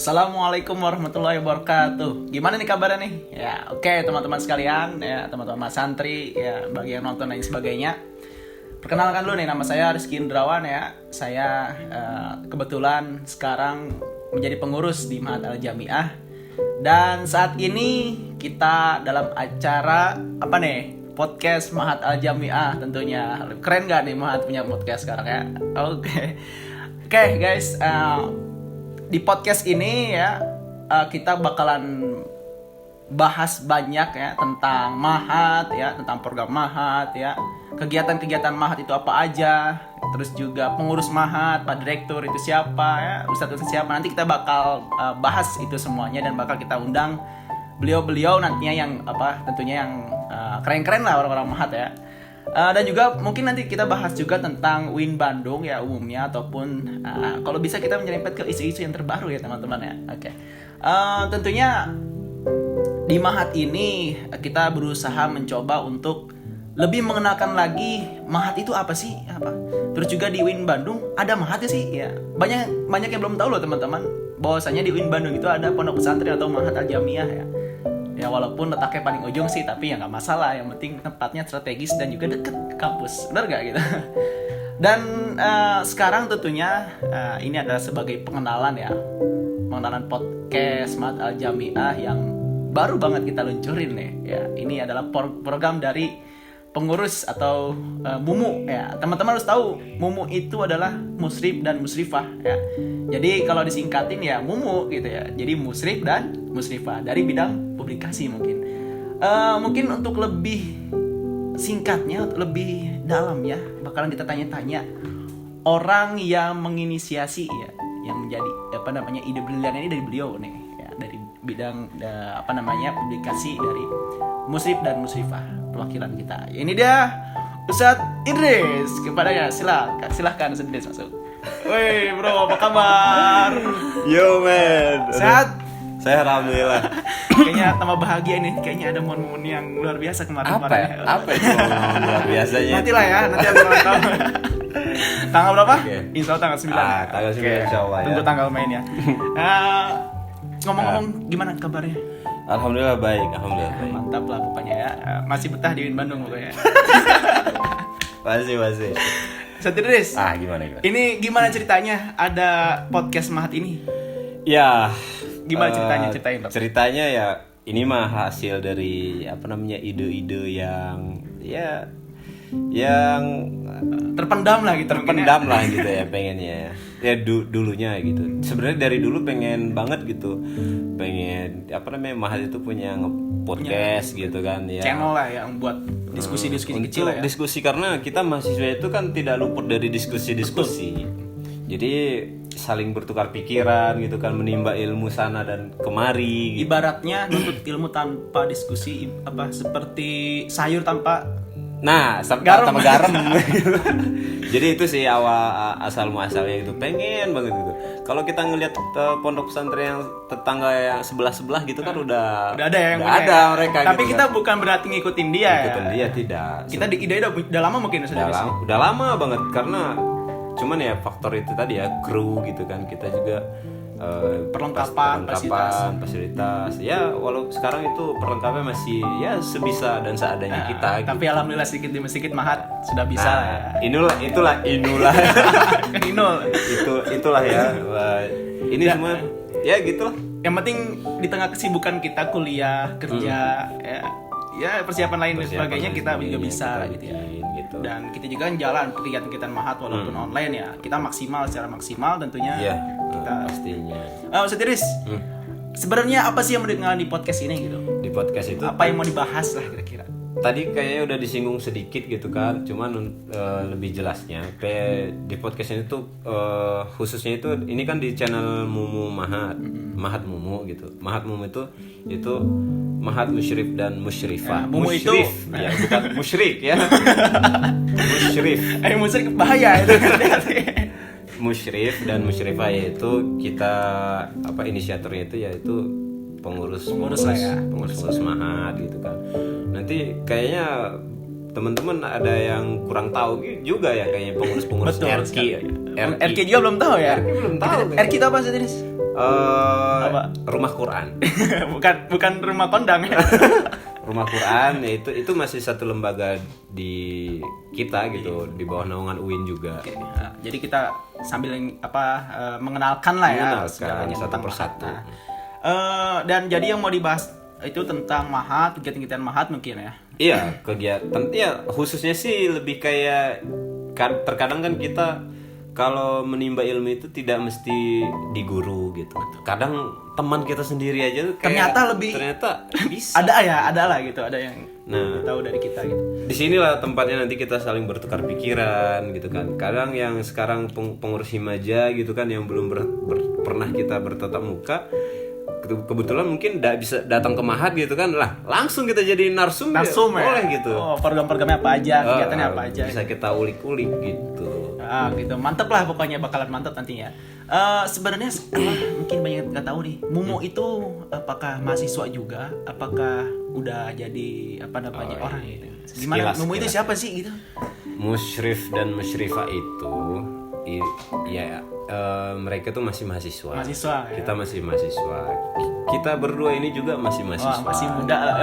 Assalamualaikum warahmatullahi wabarakatuh. Gimana nih kabarnya nih? Ya, oke teman-teman sekalian, ya teman-teman santri, ya bagi yang nonton dan sebagainya. Perkenalkan dulu nih, nama saya Rizky Indrawan ya. Saya kebetulan sekarang menjadi pengurus di Mahat Al-Jamiah. Dan saat ini kita dalam acara apa nih? Podcast Mahat Al-Jamiah tentunya. Keren gak nih Mahat punya podcast sekarang ya? Oke guys, di podcast ini ya kita bakalan bahas banyak ya tentang Mahat ya, tentang program Mahat ya, kegiatan-kegiatan Mahat itu apa aja, terus juga pengurus Mahat, Pak Direktur itu siapa ya, Ustadz siapa. Nanti kita bakal bahas itu semuanya dan bakal kita undang beliau-beliau nantinya yang tentunya yang keren-keren lah orang-orang Mahat ya. Dan juga mungkin nanti kita bahas juga tentang UIN Bandung ya umumnya, ataupun kalau bisa kita menyerempet ke isu-isu yang terbaru ya teman-teman ya. Oke. Tentunya di Mahat ini kita berusaha mencoba untuk lebih mengenalkan lagi Mahat itu apa sih, Terus juga di UIN Bandung ada Mahat sih ya. Banyak yang belum tahu loh teman-teman, bahwasanya di UIN Bandung itu ada pondok pesantren atau Mahat Al-Jamiah ya. Ya walaupun letaknya paling ujung sih, tapi ya nggak masalah. Yang penting tempatnya strategis dan juga deket ke kampus, benar gak gitu? Dan sekarang tentunya ini adalah sebagai pengenalan podcast Mahat Al-Jamiah yang baru banget kita luncurin nih. Ya ini adalah program dari pengurus atau Mumu ya. Teman-teman harus tahu Mumu itu adalah musrif dan musrifah ya. Jadi kalau disingkatin ya Mumu gitu ya. Jadi musrif dan musrifah dari bidang publikasi mungkin. Mungkin untuk lebih singkatnya, lebih dalam ya, bakalan kita tanya-tanya orang yang menginisiasi ya, yang menjadi ide brilian ini dari beliau nih ya, dari bidang publikasi dari musrif dan musrifah perwakilan kita. Ini dia Ustadz Idris, kepadanya silahkan Ustadz Idris masuk. Woi bro, apa kabar? Yo man, Sehat? Saya alhamdulillah. Kayaknya tambah bahagia nih, kayaknya ada momen-momen yang luar biasa kemarin. Apa itu momen luar biasanya? Nanti lah ya, nanti aku ulang tahun. Tanggal berapa? Okay. Insya Allah tanggal 9. Tanggal 9 insya Allah ya. Tunggu tanggal mainnya. Ngomong-ngomong gimana kabarnya? Alhamdulillah baik. Mantap lah pokoknya ya. Masih betah di UIN Bandung pokoknya. Masih. Ustadz Idris. Gimana? Ini gimana ceritanya ada podcast Mahat ini? Ya. Gimana ceritanya? Ceritain dong. Ceritanya ya ini mah hasil dari ide-ide yang terpendam lah gitu ya pengennya ya dulunya gitu. Sebenarnya dari dulu pengen banget gitu, pengen Mahat itu punya podcast gitu kan ya, channel lah yang buat diskusi-diskusi kecil lah ya. Diskusi karena kita mahasiswa itu kan tidak luput dari diskusi. Jadi saling bertukar pikiran gitu kan, menimba ilmu sana dan kemari gitu. Ibaratnya nuntut ilmu tanpa diskusi seperti sayur tanpa tanpa garam. Jadi itu sih asal muasalnya gitu, pengen banget gitu. Kalau kita ngelihat pondok pesantren yang tetangga yang sebelah gitu kan udah ada yang ada mereka. Tapi gitu kita kan. bukan berarti ngikutin dia. Dia tidak. Kita di ide udah lama mungkin udah lama banget, karena cuman ya faktor itu tadi ya, kru gitu kan, kita juga perlengkapan fasilitas ya, walau sekarang itu perlengkapannya masih ya sebisa dan seadanya kita gitu. Tapi alhamdulillah sedikit demi sedikit Mahat sudah bisa itulah itulah ya, ini semua ya gitulah. Yang penting di tengah kesibukan kita kuliah kerja ya persiapan lain dan sebagainya kita juga bisa gitu ya. Gitu. Dan kita juga jalan kegiatan Mahat walaupun online ya, kita secara maksimal tentunya kita pastinya. Ustadz Idris, sebenarnya apa sih yang mau dikenal di podcast ini gitu? Di podcast itu apa yang mau dibahas lah kira-kira? Tadi kayaknya udah disinggung sedikit gitu kan, cuman lebih jelasnya kayak di podcast ini tuh khususnya itu ini kan di channel Mumu Mahat Mumu gitu. Mahat Mumu itu Mahat Musyrif dan Musyrifah. Mumu Musyrif, itu ya bukan musyrik ya. Musyrif. Musyrik bahaya itu. Musyrif dan Musyrifah yaitu kita inisiatornya itu yaitu pengurus Mahat gitu kan. Nanti kayaknya teman-teman ada yang kurang tahu juga ya, kayaknya pengurus RK juga belum tahu ya. RK belum tahu. RK itu apa sih, Dennis? Rumah Quran. bukan rumah kondang ya. Rumah Quran ya, itu masih satu lembaga di kita gitu, di bawah naungan UIN juga. Oke, nah, jadi kita sambil mengenalkan lah ya Mengenalkan satu tentang persatu. Mahat. Nah, dan jadi yang mau dibahas itu tentang Mahat, kegiatan-kegiatan Mahat mungkin ya. Iya, kegiatan ya khususnya sih lebih kayak terkadang kan kita kalau menimba ilmu itu tidak mesti di guru gitu. Kadang teman kita sendiri aja tuh kayak ternyata bisa. ada lah gitu, ada yang tahu dari kita gitu. Disinilah tempatnya nanti kita saling bertukar pikiran gitu kan. Kadang yang sekarang pengurus himaja gitu kan yang belum pernah kita bertatap muka, kebetulan mungkin bisa datang ke Mahat gitu kan, lah langsung kita jadi narsum ya, boleh gitu. Oh, program-programnya apa aja, kegiatannya apa aja. Bisa kita ulik-ulik gitu. Gitu, mantep lah pokoknya, bakalan mantep nantinya. Sebenarnya mungkin banyak yang nggak tahu nih, Mumu itu apakah mahasiswa juga, apakah udah jadi orang gitu. Gimana Mumu itu siapa sih gitu? Musyrif dan Musyrifah itu mereka tuh masih mahasiswa. Ya? Kita masih mahasiswa. Kita berdua ini juga masih mahasiswa. Masih muda lah.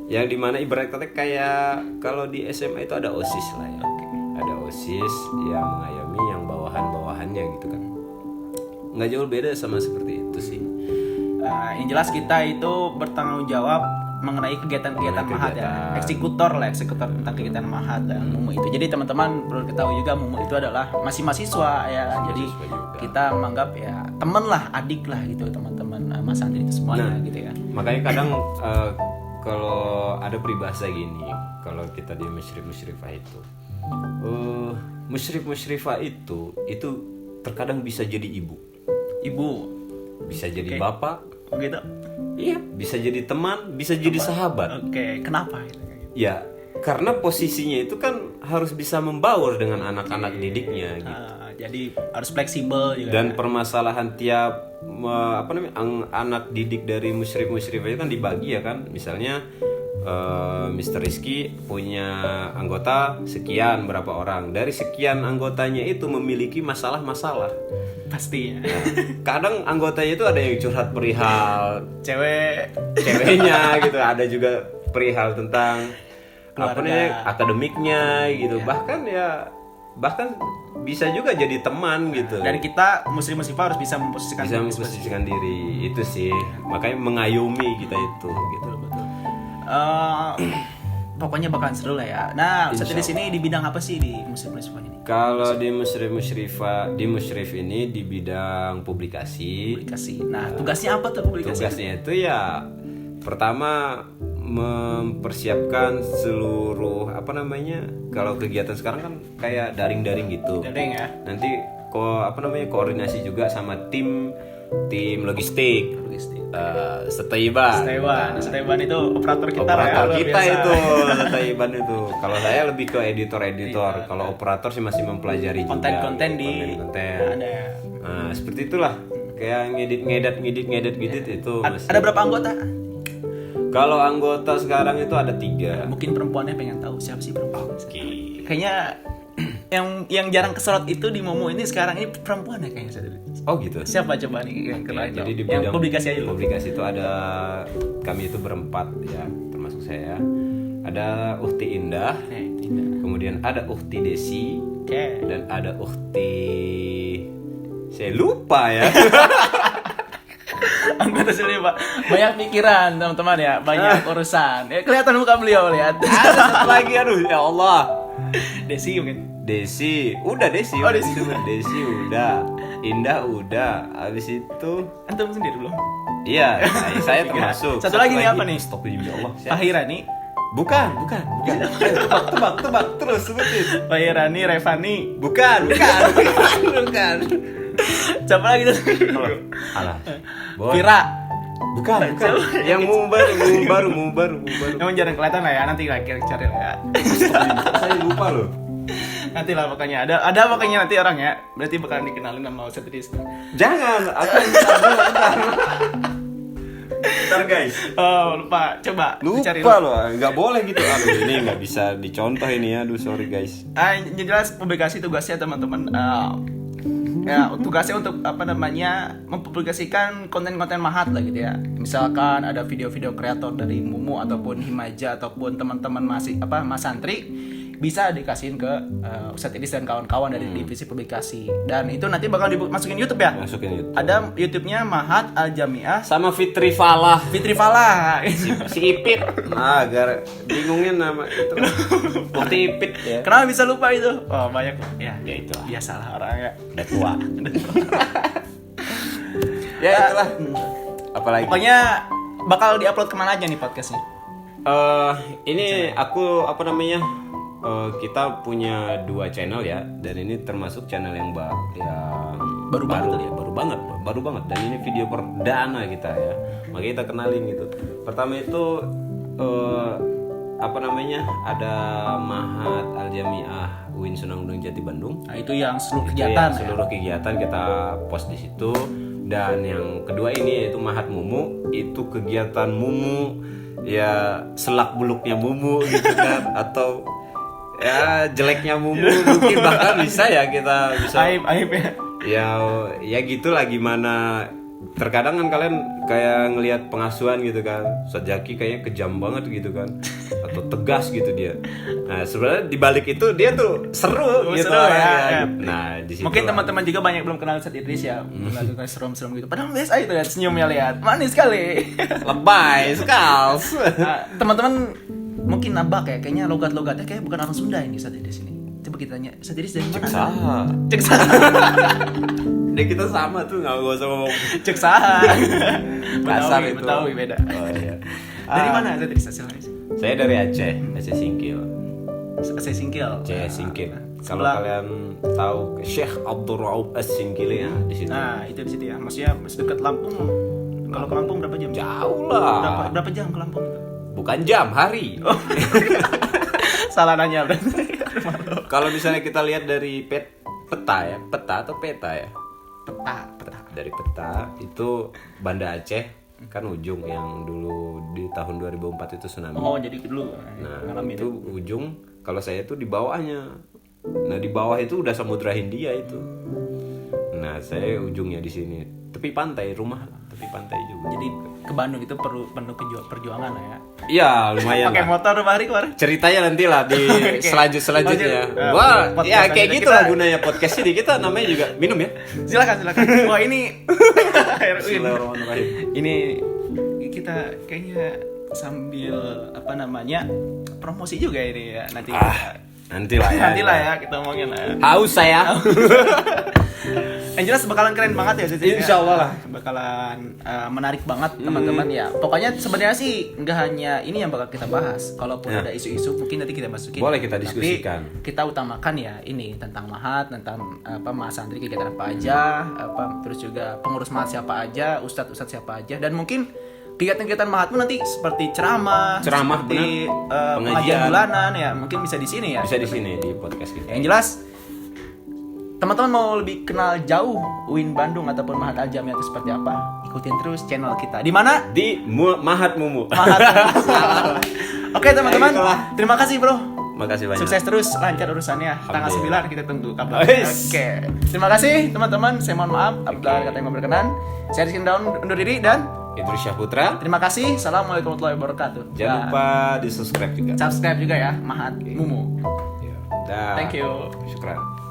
Yang dimana ibaratnya kayak kalau di SMA itu ada OSIS lah ya. Ada OSIS yang mengayomi yang bawahan-bawahannya gitu kan. Nggak jauh beda sama seperti itu sih. Yang jelas kita itu bertanggung jawab mengenai kegiatan-kegiatan Mahat ya, eksekutor tentang kegiatan Mahat dan Mumu itu. Jadi teman-teman perlu ketahui juga Mumu itu adalah masih mahasiswa ya. Jadi kita menganggap ya teman lah, adik lah gitu teman-teman Mas Santri itu semuanya gitu ya. Makanya kadang kalau ada peribahasa gini, kalau kita di Musyrif-Musyrifah itu, Musyrif-Musyrifah itu terkadang bisa jadi ibu, bisa jadi bapak, gitu. Iya, bisa jadi teman, bisa jadi sahabat. Oke, kenapa? Ya, karena posisinya itu kan harus bisa membaur dengan anak-anak didiknya gitu. Jadi harus fleksibel juga. Dan permasalahan tiap anak didik dari Musyrif-Musyrifah itu kan dibagi ya kan. Misalnya Mr. Rizky punya anggota sekian berapa orang. Dari sekian anggotanya itu memiliki masalah-masalah. Pastinya. Nah, kadang anggotanya itu ada yang curhat perihal ceweknya gitu, ada juga perihal tentang akademiknya gitu. Ya. Bahkan bisa juga jadi teman gitu. Dan kita Musyrif-Musyrifah harus bisa memposisikan diri. Itu sih. Makanya mengayomi kita itu gitu. Betul. Pokoknya bakalan seru lah ya. Nah, saat di sini di bidang apa sih di Musyrif-Musyrifah ini? Kalau di Musyrif-Musyrifah, di Musyrif ini di bidang publikasi. Nah, tugasnya apa tuh publikasi? Tugasnya itu ya pertama mempersiapkan seluruh kalau kegiatan sekarang kan kayak daring gitu. Daring ya. Nanti koordinasi juga sama tim logistik. Setaiban itu operator kita itu Setaiban itu. Kalau saya lebih ke editor. Kalau operator sih masih mempelajari konten di konten. Nah, seperti itulah. Kayak ngedit itu. Ada berapa anggota? Kalau anggota sekarang itu ada 3. Mungkin perempuannya pengen tahu siapa sih perempuan. Kayaknya yang jarang kesorot itu di Momo ini sekarang ini perempuan ya kayaknya. Oh gitu. Siapa coba nih yang kenal? Jadi di bidang publikasi aja. Publikasi itu ada kami itu berempat ya, termasuk saya. Ada Uhti Indah. Kemudian ada Uhti Desi. Dan ada Uhti, saya lupa ya. Anggota sini Pak, banyak pikiran teman-teman ya, banyak urusan. Ya, kelihatan muka beliau, lihat. Ada satu lagi, aduh ya Allah. Desi mungkin. Desi udah. Desi udah. Indah udah. Abis itu antum sendiri belum? Iya, saya termasuk. Satu lagi nih apa nih? Stop ya Allah. Fahirani. Bukan. Tebak terus sebutin. Fahirani, Revani. Bukan. Siapa lagi tuh? Alah. Vira. Bukan. Yang baru. Emang jarang kelihatan lah ya, nanti lah cari lah ya. Saya lupa loh. Nanti lah pokoknya ada pokoknya nanti orang ya. Berarti bakalan dikenalin sama Ustadz Riz. Jangan, aku bentar guys. Oh, lupa. Coba cari. Lupa loh, nggak boleh gitu. Aduh, ini nggak bisa dicontoh ini ya. Aduh, sorry guys. Yang jelas publikasi tugasnya teman-teman ya tugasnya untuk mempublikasikan konten-konten Mahat lah gitu ya. Misalkan ada video-video kreator dari Mumu ataupun Himaja ataupun teman-teman Mas Santri bisa dikasihin ke Ustadz Idris dan kawan-kawan dari divisi publikasi. Dan itu nanti bakal dimasukin YouTube ya? Masukin YouTube. Ada YouTube-nya Mahat Al-Jamiah sama Fitri Falah. Si Ipit. Nah, agar bingungin nama itu. Bukti Ipit ya. Kenapa bisa lupa itu? Oh, banyak ya. Ya itulah. Biasalah orang ya. Udah tua. Ya itulah. Apalagi. Pokoknya bakal diupload kemana aja nih podcastnya? Ini aku kita punya 2 channel ya, dan ini termasuk channel yang baru banget dan ini video perdana kita ya, makanya kita kenalin gitu. Pertama itu ada Mahat Al-Jamiah UIN Sunan Gunung Jati Bandung. Nah, itu yang seluruh Itu kegiatan yang seluruh kegiatan kita post di situ. Dan yang kedua ini yaitu Mahat Mumu, itu kegiatan Mumu ya, selak buluknya Mumu gitu kan, atau ya jeleknya Mumu mungkin bahkan bisa kita bisa aib ya. Ya gitulah, gimana terkadang kan kalian kayak ngelihat pengasuhan gitu kan, Ustadz Zaki kayaknya kejam banget gitu kan, atau tegas gitu dia. Nah sebenarnya dibalik itu dia tuh seru gitu ya. Nah di situ mungkin teman-teman juga banyak belum kenal Ustadz Idris ya, melakukan serem-serem gitu. Padahal biasa itu lihat senyumnya, lihat manis sekali. lebay sekali. Nah, teman-teman mungkin nabak ya, kayaknya logat-logatnya kayak bukan orang Sunda ini Ustadz Idris ini. Coba kita tanya, Ustadz Idris dari mana? Cek sah. Deh kita sama tuh, nggak usah ngomong Cek sah. kasar itu. Betawi beda. Oh iya. Dari mana Ustadz Idris asalnya? Saya dari Aceh Singkil. Aceh Singkil. Aceh Singkil. Kalau Sebelah. kalian tahu Syekh Abdul Raub As-Singkil ya di situ. Nah, itu di situ ya. Maksudnya dekat Lampung. Kalau ke Lampung berapa jam? Jauh lah. Berapa jam ke Lampung itu? Bukan jam, hari. Salah nanya berarti. Kalau misalnya kita lihat dari peta ya, peta atau peta ya? Peta. Dari peta itu Banda Aceh kan ujung yang dulu di tahun 2004 itu tsunami. Oh, jadi dulu Nah, ngalamin itu ujung. Kalau saya itu di bawahnya. Nah, di bawah itu udah Samudra Hindia itu. Nah, saya ujungnya di sini. Tepi pantai, rumah tepi pantai juga. Jadi ke Bandung itu perlu perjuangan lah ya. Iya, lumayan Pakai lah. motor berapa hari kemarin? Ceritanya nanti lah di selanjutnya. Lanjut. Wah, Podcast ya kayak selanjutnya gitu lah kita- gunanya podcast ini. Kita namanya juga minum ya. Silakan. Wah, ini Bismillahirrahmanirrahim. ini kita kayaknya sambil promosi juga ini ya nanti. Nanti lah ya. Nanti lah ya kita ngomongin lah. Haus saya. Yang jelas bakalan keren banget ya Cici. Insyaallah lah. Bakalan menarik banget teman-teman ya. Pokoknya sebenarnya sih nggak hanya ini yang bakal kita bahas. Kalaupun Ya. ada isu-isu mungkin nanti kita masukin. Boleh kita diskusikan. Tapi kita utamakan ya ini tentang Mahat, tentang Mas Santri kegiatan apa aja, terus juga pengurus Mahat siapa aja, ustadz siapa aja, dan mungkin kegiatan-kegiatan Mahat pun nanti seperti ceramah seperti pengajian Pengajian. bulanan ya, mungkin bisa di sini ya. Bisa di sini di podcast kita. Yang jelas teman-teman mau lebih kenal jauh UIN Bandung ataupun Mahat Al-Jamiah itu seperti apa, ikutin terus channel kita. Di mana? Di Mahat Mumu. Mahat. Oke teman-teman, Ya, itulah. terima kasih bro. Makasih banyak. Sukses terus, lancar urusannya. Tanggal 9 kita tunggu kabar. Wis. Oke. Terima kasih teman-teman. Saya mohon maaf apabila ada kata yang berkenan. Saya Rizky Daun undur diri dan Idris Syahputra. terima kasih. Assalamualaikum warahmatullahi wabarakatuh. Jangan lupa di subscribe juga. Subscribe juga ya Mahat Mumu. Ya. Dah. Thank you. Syukran.